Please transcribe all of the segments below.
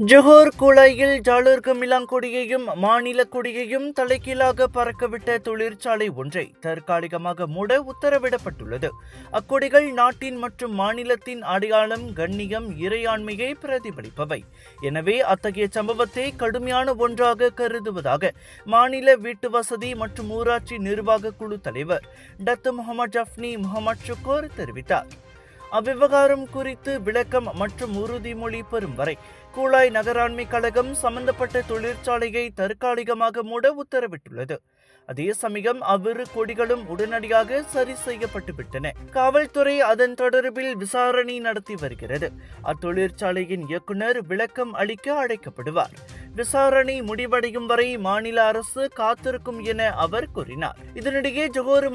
ஜொஹோர் குழாயில் ஜாலூர் கமிலாங் கொடியையும் மாநில கொடியையும் தலைகீழாக பறக்கவிட்ட தொழிற்சாலை ஒன்றை தற்காலிகமாக மூட உத்தரவிடப்பட்டுள்ளது. அக்கொடிகள் நாட்டின் மற்றும் மாநிலத்தின் அடையாளம், கண்ணியம், இறையாண்மையை பிரதிபலிப்பவை. எனவே அத்தகைய சம்பவத்தை கடுமையான ஒன்றாக கருதுவதாக மாநில வீட்டு வசதி மற்றும் ஊராட்சி நிர்வாக குழு தலைவர் டத்து முகமது ஜஃப்னி முகமது ஷுக்கூர் தெரிவித்தார். அவ்விவகாரம் குறித்து விளக்கம் மற்றும் உறுதிமொழி பெறும் வரை கூலாய் நகராண்மை கழகம் சம்பந்தப்பட்ட தொழிற்சாலையை தற்காலிகமாக மூட உத்தரவிட்டுள்ளது. அதே சமயம் அவ்விரு கொடிகளும் உடனடியாக சரி செய்யப்பட்டுவிட்டன. காவல்துறை அதன் தொடர்பில் விசாரணை நடத்தி வருகிறது. அத்தொழிற்சாலையின் இயக்குநர் விளக்கம் அளிக்க அழைக்கப்படுவார். விசாரணை முடிவடையும் வரை மாநில அரசு காத்திருக்கும் என அவர் கூறினார். இதனிடையே ஜொஹோர்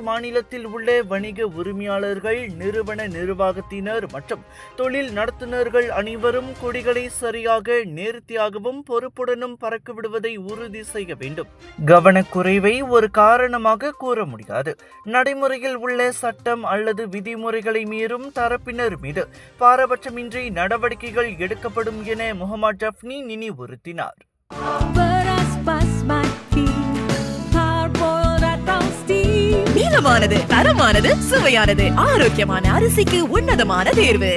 மாநிலத்தில் உள்ள வணிக உரிமையாளர்கள், நிறுவன நிர்வாகத்தினர் மற்றும் தொழில் நடத்துனர்கள் அனைவரும் கொடிகளை சரியாக, நேர்த்தியாகவும் பொறுப்புடனும் பறக்கவிடுவதை உறுதி செய்ய வேண்டும். கவனக்குறைவை ஒரு காரணமாக கூற முடியாது. நடைமுறையில் உள்ள சட்டம் அல்லது விதிமுறைகளை மீறும் தரப்பினர் மீது பாரபட்சமின்றி நடவடிக்கைகள் எடுக்கப்படும் என முகமது ஜஃப்னி நினைவுறுத்தினார். நீளமானது, தரமானது, சுவையானது, ஆரோக்கியமான அரிசிக்கு உன்னதமான தேர்வு.